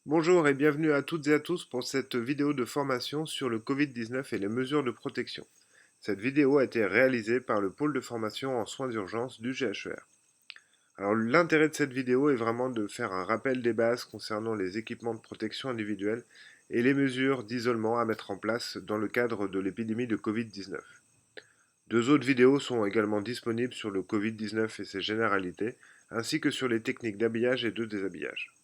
Bonjour et bienvenue à toutes et à tous pour cette vidéo de formation sur le Covid-19 et les mesures de protection. Cette vidéo a été réalisée par le pôle de formation en soins d'urgence du GHER. Alors l'intérêt de cette vidéo est vraiment de faire un rappel des bases concernant les équipements de protection individuelle et les mesures d'isolement à mettre en place dans le cadre de l'épidémie de Covid-19. Deux autres vidéos sont également disponibles sur le Covid-19 et ses généralités, ainsi que sur les techniques d'habillage et de déshabillage.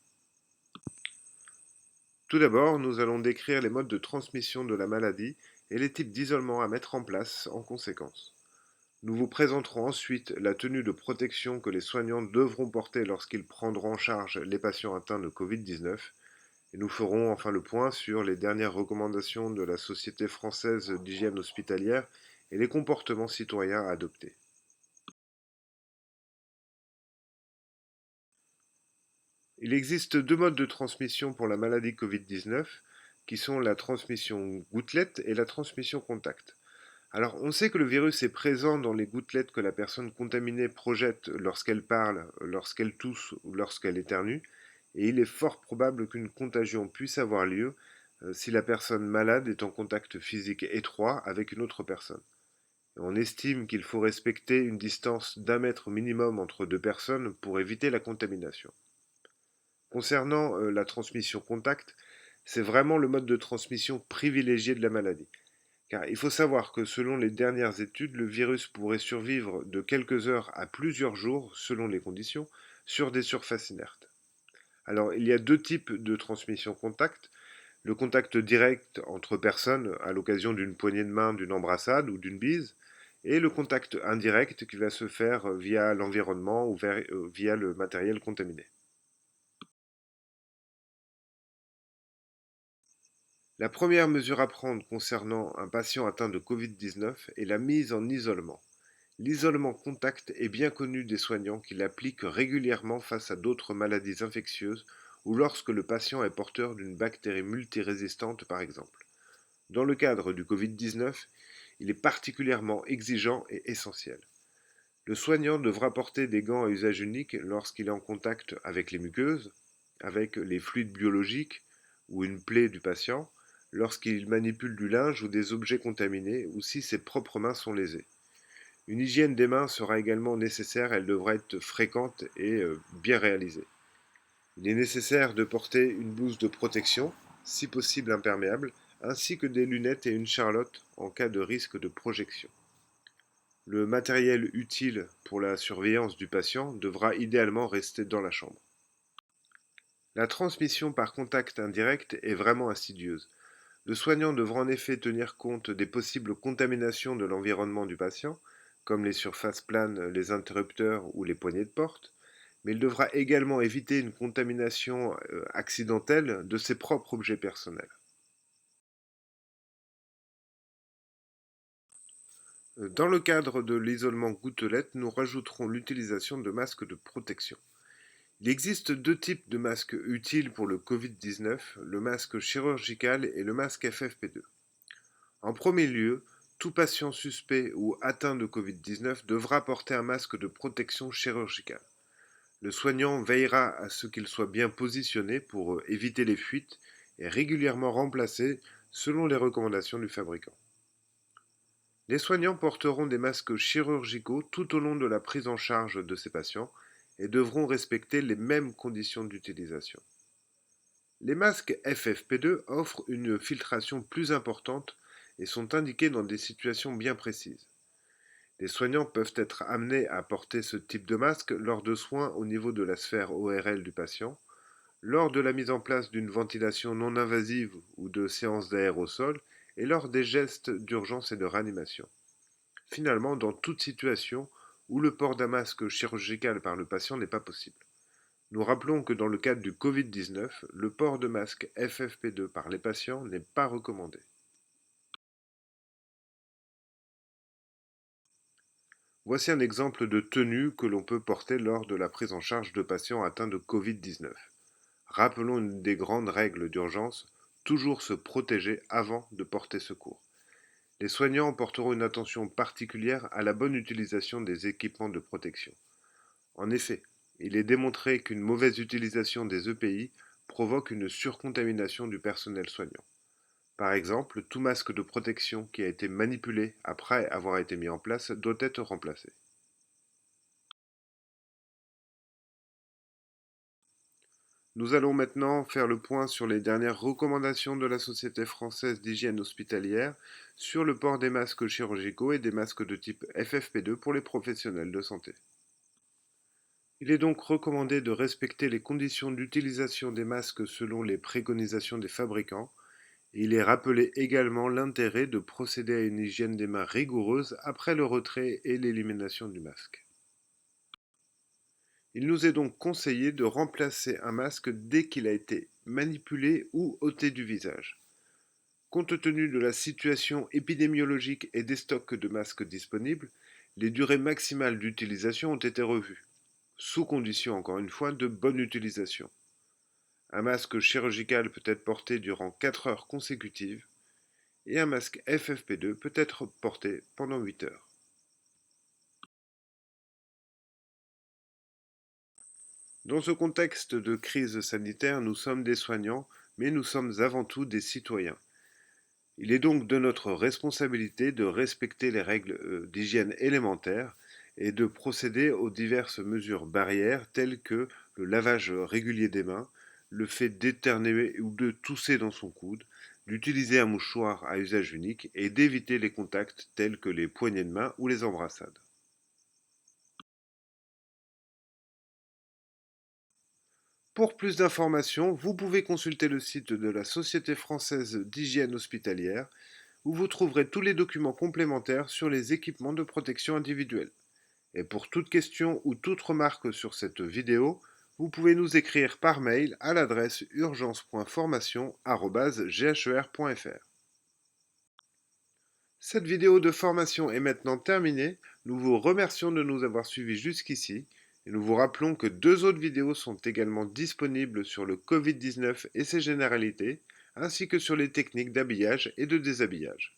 Tout d'abord, nous allons décrire les modes de transmission de la maladie et les types d'isolement à mettre en place en conséquence. Nous vous présenterons ensuite la tenue de protection que les soignants devront porter lorsqu'ils prendront en charge les patients atteints de Covid-19 et nous ferons enfin le point sur les dernières recommandations de la Société française d'hygiène hospitalière et les comportements citoyens à adopter. Il existe deux modes de transmission pour la maladie Covid-19 qui sont la transmission gouttelette et la transmission contact. Alors, on sait que le virus est présent dans les gouttelettes que la personne contaminée projette lorsqu'elle parle, lorsqu'elle tousse ou lorsqu'elle éternue, et il est fort probable qu'une contagion puisse avoir lieu si la personne malade est en contact physique étroit avec une autre personne. Et on estime qu'il faut respecter une distance d'1 mètre minimum entre deux personnes pour éviter la contamination. Concernant la transmission contact, c'est vraiment le mode de transmission privilégié de la maladie. Car il faut savoir que selon les dernières études, le virus pourrait survivre de quelques heures à plusieurs jours, selon les conditions, sur des surfaces inertes. Alors, il y a deux types de transmission contact. Le contact direct entre personnes à l'occasion d'une poignée de main, d'une embrassade ou d'une bise, et le contact indirect qui va se faire via l'environnement ou via le matériel contaminé. La première mesure à prendre concernant un patient atteint de Covid-19 est la mise en isolement. L'isolement contact est bien connu des soignants qui l'appliquent régulièrement face à d'autres maladies infectieuses ou lorsque le patient est porteur d'une bactérie multirésistante par exemple. Dans le cadre du Covid-19, il est particulièrement exigeant et essentiel. Le soignant devra porter des gants à usage unique lorsqu'il est en contact avec les muqueuses, avec les fluides biologiques ou une plaie du patient, lorsqu'il manipule du linge ou des objets contaminés ou si ses propres mains sont lésées. Une hygiène des mains sera également nécessaire, elle devra être fréquente et bien réalisée. Il est nécessaire de porter une blouse de protection, si possible imperméable, ainsi que des lunettes et une charlotte en cas de risque de projection. Le matériel utile pour la surveillance du patient devra idéalement rester dans la chambre. La transmission par contact indirect est vraiment insidieuse. Le soignant devra en effet tenir compte des possibles contaminations de l'environnement du patient, comme les surfaces planes, les interrupteurs ou les poignées de porte, mais il devra également éviter une contamination accidentelle de ses propres objets personnels. Dans le cadre de l'isolement gouttelette, nous rajouterons l'utilisation de masques de protection. Il existe deux types de masques utiles pour le Covid-19, le masque chirurgical et le masque FFP2. En premier lieu, tout patient suspect ou atteint de Covid-19 devra porter un masque de protection chirurgicale. Le soignant veillera à ce qu'il soit bien positionné pour éviter les fuites et régulièrement remplacé selon les recommandations du fabricant. Les soignants porteront des masques chirurgicaux tout au long de la prise en charge de ces patients et devront respecter les mêmes conditions d'utilisation. Les masques FFP2 offrent une filtration plus importante et sont indiqués dans des situations bien précises. Les soignants peuvent être amenés à porter ce type de masque lors de soins au niveau de la sphère ORL du patient, lors de la mise en place d'une ventilation non invasive ou de séances d'aérosol et lors des gestes d'urgence et de réanimation. Finalement, dans toute situation où le port d'un masque chirurgical par le patient n'est pas possible. Nous rappelons que dans le cadre du Covid-19, le port de masque FFP2 par les patients n'est pas recommandé. Voici un exemple de tenue que l'on peut porter lors de la prise en charge de patients atteints de Covid-19. Rappelons une des grandes règles d'urgence, toujours se protéger avant de porter secours. Les soignants porteront une attention particulière à la bonne utilisation des équipements de protection. En effet, il est démontré qu'une mauvaise utilisation des EPI provoque une surcontamination du personnel soignant. Par exemple, tout masque de protection qui a été manipulé après avoir été mis en place doit être remplacé. Nous allons maintenant faire le point sur les dernières recommandations de la Société française d'hygiène hospitalière sur le port des masques chirurgicaux et des masques de type FFP2 pour les professionnels de santé. Il est donc recommandé de respecter les conditions d'utilisation des masques selon les préconisations des fabricants. Et il est rappelé également l'intérêt de procéder à une hygiène des mains rigoureuse après le retrait et l'élimination du masque. Il nous est donc conseillé de remplacer un masque dès qu'il a été manipulé ou ôté du visage. Compte tenu de la situation épidémiologique et des stocks de masques disponibles, les durées maximales d'utilisation ont été revues, sous condition encore une fois de bonne utilisation. Un masque chirurgical peut être porté durant 4 heures consécutives et un masque FFP2 peut être porté pendant 8 heures. Dans ce contexte de crise sanitaire, nous sommes des soignants, mais nous sommes avant tout des citoyens. Il est donc de notre responsabilité de respecter les règles d'hygiène élémentaires et de procéder aux diverses mesures barrières telles que le lavage régulier des mains, le fait d'éternuer ou de tousser dans son coude, d'utiliser un mouchoir à usage unique et d'éviter les contacts tels que les poignées de main ou les embrassades. Pour plus d'informations, vous pouvez consulter le site de la Société française d'hygiène hospitalière où vous trouverez tous les documents complémentaires sur les équipements de protection individuelle. Et pour toute question ou toute remarque sur cette vidéo, vous pouvez nous écrire par mail à l'adresse urgence.formation@gher.fr. Cette vidéo de formation est maintenant terminée. Nous vous remercions de nous avoir suivis jusqu'ici et nous vous rappelons que deux autres vidéos sont également disponibles sur le Covid-19 et ses généralités, ainsi que sur les techniques d'habillage et de déshabillage.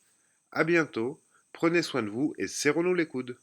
À bientôt, prenez soin de vous et serrons-nous les coudes.